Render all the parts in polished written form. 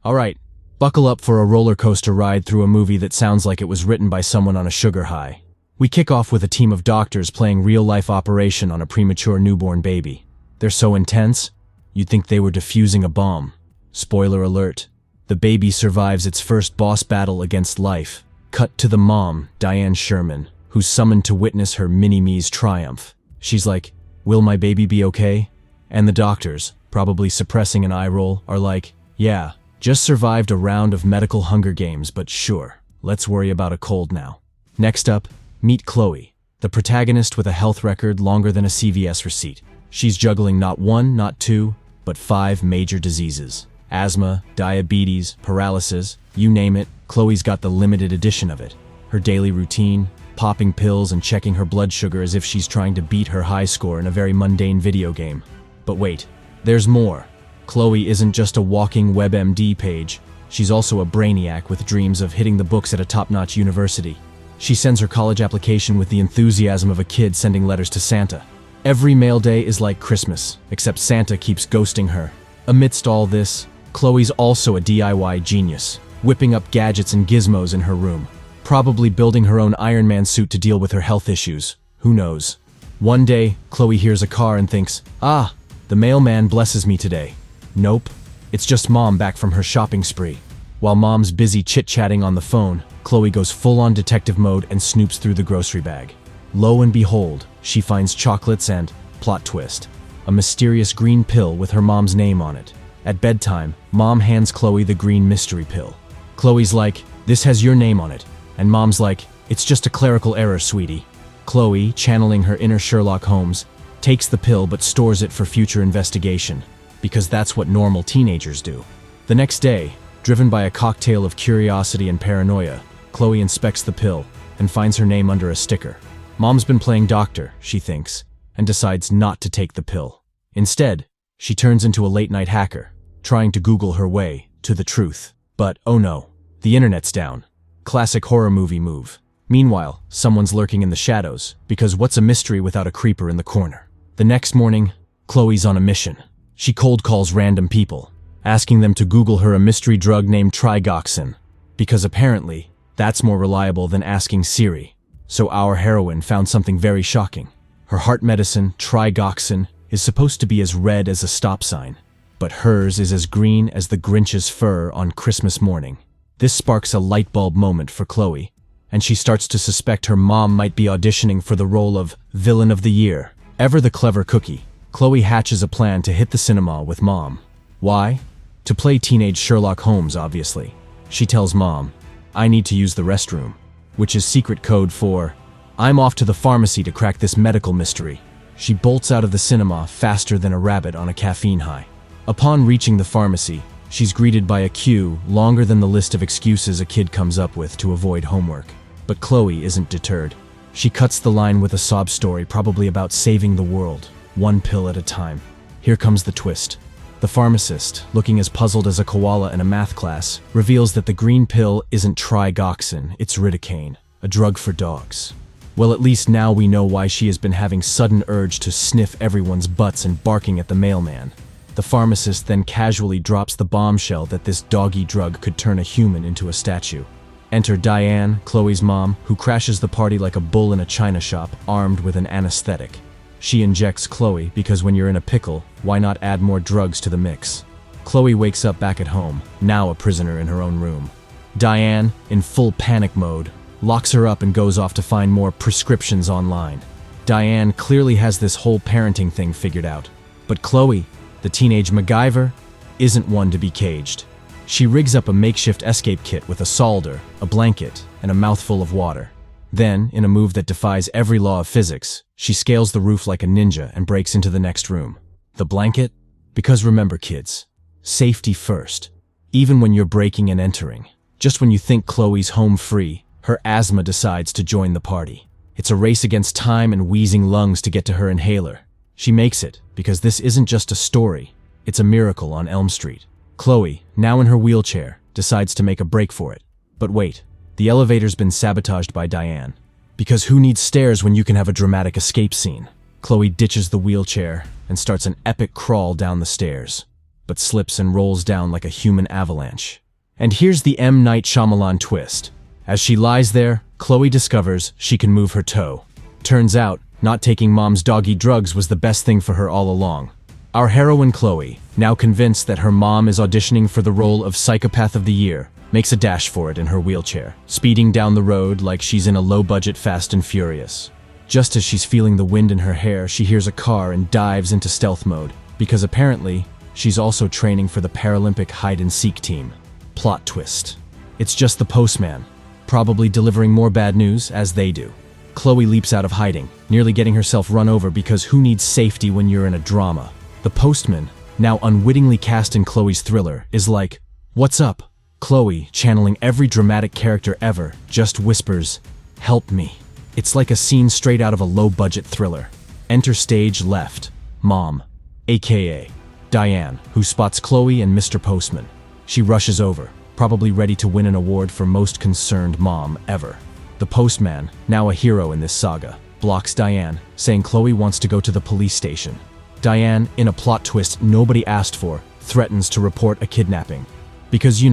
Alright, buckle up for a roller coaster ride through a movie that sounds like it was written by someone on a sugar high. We kick off with a team of doctors playing real-life operation on a premature newborn baby. They're so intense, you'd think they were defusing a bomb. Spoiler alert, the baby survives its first boss battle against life. Cut to the mom, Diane Sherman, who's summoned to witness her mini-me's triumph. She's like, "Will my baby be okay?" And the doctors, probably suppressing an eye roll, are like, "Yeah, just survived a round of medical Hunger Games, but sure, let's worry about a cold now." Next up, meet Chloe, the protagonist with a health record longer than a CVS receipt. She's juggling not one, not two, but 5 major diseases. Asthma, diabetes, paralysis, you name it, Chloe's got the limited edition of it. Her daily routine, popping pills and checking her blood sugar as if she's trying to beat her high score in a very mundane video game. But wait, there's more. Chloe isn't just a walking WebMD page, she's also a brainiac with dreams of hitting the books at a top-notch university. She sends her college application with the enthusiasm of a kid sending letters to Santa. Every mail day is like Christmas, except Santa keeps ghosting her. Amidst all this, Chloe's also a DIY genius, whipping up gadgets and gizmos in her room. Probably building her own Iron Man suit to deal with her health issues. Who knows? One day, Chloe hears a car and thinks, "Ah, the mailman blesses me today." Nope, it's just Mom back from her shopping spree. While Mom's busy chit-chatting on the phone, Chloe goes full-on detective mode and snoops through the grocery bag. Lo and behold, she finds chocolates and, plot twist, a mysterious green pill with her mom's name on it. At bedtime, Mom hands Chloe the green mystery pill. Chloe's like, "This has your name on it." And Mom's like, "It's just a clerical error, sweetie." Chloe, channeling her inner Sherlock Holmes, takes the pill but stores it for future investigation, because that's what normal teenagers do. The next day, driven by a cocktail of curiosity and paranoia, Chloe inspects the pill and finds her name under a sticker. Mom's been playing doctor, she thinks, and decides not to take the pill. Instead, she turns into a late-night hacker, trying to Google her way to the truth. But, oh no, the internet's down. Classic horror movie move. Meanwhile, someone's lurking in the shadows, because what's a mystery without a creeper in the corner? The next morning, Chloe's on a mission. She cold calls random people, asking them to Google her a mystery drug named Trigoxin, because apparently, that's more reliable than asking Siri. So our heroine found something very shocking. Her heart medicine, Trigoxin, is supposed to be as red as a stop sign, but hers is as green as the Grinch's fur on Christmas morning. This sparks a light bulb moment for Chloe, and she starts to suspect her mom might be auditioning for the role of Villain of the Year. Ever the clever cookie, Chloe hatches a plan to hit the cinema with Mom. Why? To play teenage Sherlock Holmes, obviously. She tells Mom, "I need to use the restroom," which is secret code for, "I'm off to the pharmacy to crack this medical mystery." She bolts out of the cinema faster than a rabbit on a caffeine high. Upon reaching the pharmacy, she's greeted by a queue longer than the list of excuses a kid comes up with to avoid homework. But Chloe isn't deterred. She cuts the line with a sob story probably about saving the world, one pill at a time. Here comes the twist. The pharmacist, looking as puzzled as a koala in a math class, reveals that the green pill isn't Trigoxin, it's Ridacaine, a drug for dogs. Well, at least now we know why she has been having sudden urge to sniff everyone's butts and barking at the mailman. The pharmacist then casually drops the bombshell that this doggy drug could turn a human into a statue. Enter Diane, Chloe's mom, who crashes the party like a bull in a china shop, armed with an anesthetic. She injects Chloe because when you're in a pickle, why not add more drugs to the mix? Chloe wakes up back at home, now a prisoner in her own room. Diane, in full panic mode, locks her up and goes off to find more prescriptions online. Diane clearly has this whole parenting thing figured out. But Chloe, the teenage MacGyver, isn't one to be caged. She rigs up a makeshift escape kit with a solder, a blanket, and a mouthful of water. Then, in a move that defies every law of physics, she scales the roof like a ninja and breaks into the next room. The blanket? Because remember, kids, safety first. Even when you're breaking and entering. Just when you think Chloe's home free, her asthma decides to join the party. It's a race against time and wheezing lungs to get to her inhaler. She makes it, because this isn't just a story, it's a miracle on Elm Street. Chloe, now in her wheelchair, decides to make a break for it. But wait, the elevator's been sabotaged by Diane. Because who needs stairs when you can have a dramatic escape scene? Chloe ditches the wheelchair and starts an epic crawl down the stairs. but slips and rolls down like a human avalanche. And here's the M. Night Shyamalan twist. As she lies there, Chloe discovers she can move her toe. Turns out, not taking mom's doggy drugs was the best thing for her all along. Our heroine Chloe, now convinced that her mom is auditioning for the role of Psychopath of the Year, makes a dash for it in her wheelchair, speeding down the road like she's in a low-budget Fast and Furious. Just as she's feeling the wind in her hair, she hears a car and dives into stealth mode, because apparently, she's also training for the Paralympic hide-and-seek team. Plot twist. It's just the postman, probably delivering more bad news as they do. Chloe leaps out of hiding, nearly getting herself run over because who needs safety when you're in a drama? The postman, now unwittingly cast in Chloe's thriller, is like, "What's up?" Chloe, channeling every dramatic character ever, just whispers, "Help me." It's like a scene straight out of a low-budget thriller. Enter stage left, Mom, aka Diane, who spots Chloe and Mr. Postman. She rushes over, probably ready to win an award for most concerned mom ever. The postman, now a hero in this saga, blocks Diane, saying Chloe wants to go to the police station. Diane, in a plot twist nobody asked for, threatens to report a kidnapping. Because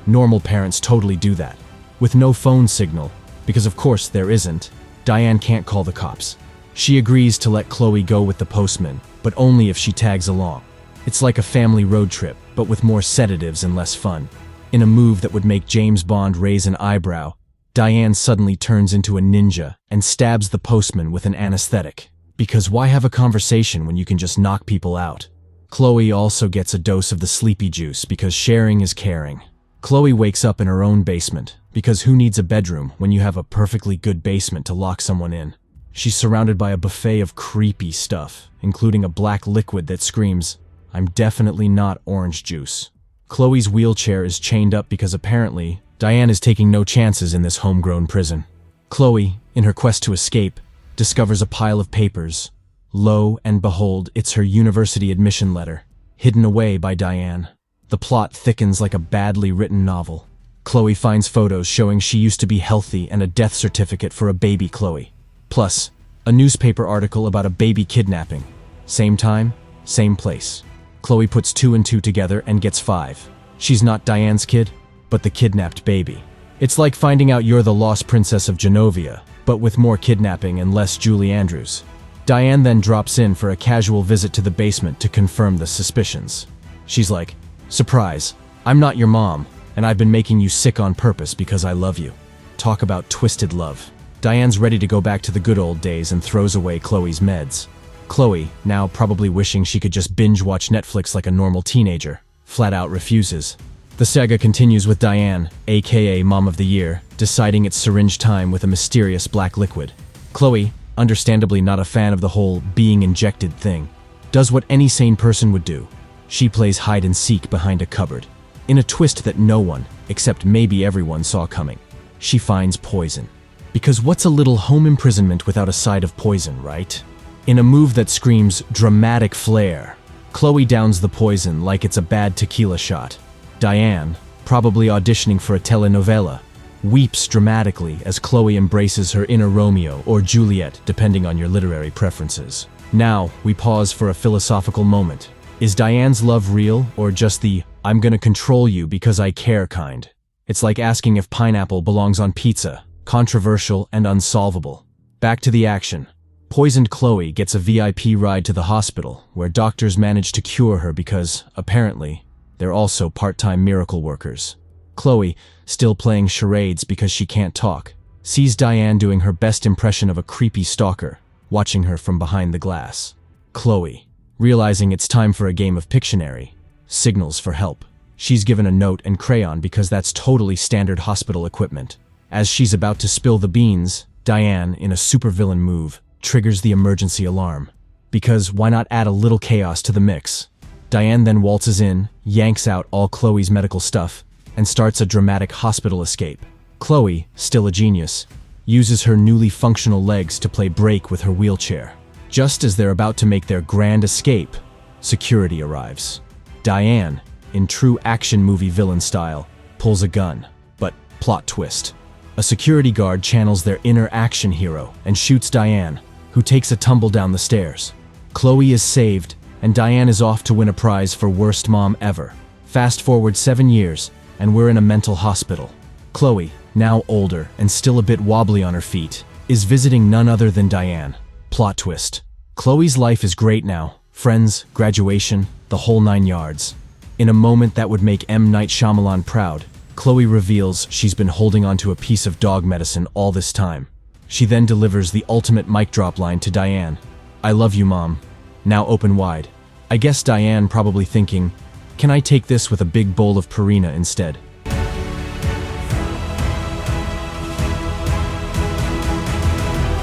normal parents totally do that. With no phone signal, because of course there isn't, Diane can't call the cops. She agrees to let Chloe go with the postman, but only if she tags along. It's like a family road trip, but with more sedatives and less fun. In a move that would make James Bond raise an eyebrow, Diane suddenly turns into a ninja and stabs the postman with an anesthetic. Because why have a conversation when you can just knock people out? Chloe also gets a dose of the sleepy juice because sharing is caring. Chloe wakes up in her own basement, because who needs a bedroom when you have a perfectly good basement to lock someone in? She's surrounded by a buffet of creepy stuff, including a black liquid that screams, "I'm definitely not orange juice." Chloe's wheelchair is chained up because apparently, Diane is taking no chances in this homegrown prison. Chloe, in her quest to escape, discovers a pile of papers. Lo and behold, it's her university admission letter, hidden away by Diane. The plot thickens like a badly written novel. Chloe finds photos showing she used to be healthy and a death certificate for a baby Chloe. Plus, a newspaper article about a baby kidnapping. Same time, same place. Chloe puts 2 and 2 together and gets 5. She's not Diane's kid, but the kidnapped baby. It's like finding out you're the lost princess of Genovia, but with more kidnapping and less Julie Andrews. Diane then drops in for a casual visit to the basement to confirm the suspicions. She's like, "Surprise, I'm not your mom, and I've been making you sick on purpose because I love you." Talk about twisted love. Diane's ready to go back to the good old days and throws away Chloe's meds. Chloe, now probably wishing she could just binge-watch Netflix like a normal teenager, flat out refuses. The saga continues with Diane, aka Mom of the Year, deciding it's syringe time with a mysterious black liquid. Chloe, understandably not a fan of the whole being injected thing, does what any sane person would do. She plays hide and seek behind a cupboard, in a twist that no one, except maybe everyone, saw coming. She finds poison. Because what's a little home imprisonment without a side of poison, right? In a move that screams dramatic flair, Chloe downs the poison like it's a bad tequila shot. Diane, probably auditioning for a telenovela, weeps dramatically as Chloe embraces her inner Romeo or Juliet, depending on your literary preferences. Now, we pause for a philosophical moment. Is Diane's love real, or just the "I'm gonna control you because I care" kind? It's like asking if pineapple belongs on pizza, controversial and unsolvable. Back to the action. Poisoned Chloe gets a VIP ride to the hospital, where doctors manage to cure her because, apparently, they're also part-time miracle workers. Chloe, still playing charades because she can't talk, sees Diane doing her best impression of a creepy stalker, watching her from behind the glass. Chloe, realizing it's time for a game of Pictionary, signals for help. She's given a note and crayon because that's totally standard hospital equipment. As she's about to spill the beans, Diane, in a supervillain move, triggers the emergency alarm. Because why not add a little chaos to the mix? Diane then waltzes in, yanks out all Chloe's medical stuff, and starts a dramatic hospital escape. Chloe, still a genius, uses her newly functional legs to play break with her wheelchair. Just as they're about to make their grand escape, security arrives. Diane, in true action movie villain style, pulls a gun. But plot twist. A security guard channels their inner action hero and shoots Diane, who takes a tumble down the stairs. Chloe is saved, and Diane is off to win a prize for worst mom ever. Fast forward 7 years, and we're in a mental hospital. Chloe, now older and still a bit wobbly on her feet, is visiting none other than Diane. Plot twist. Chloe's life is great now. Friends, graduation, the whole 9 yards. In a moment that would make M. Night Shyamalan proud, Chloe reveals she's been holding onto a piece of dog medicine all this time. She then delivers the ultimate mic drop line to Diane. "I love you, Mom." Now open wide. I guess Diane probably thinking, can I take this with a big bowl of Purina instead?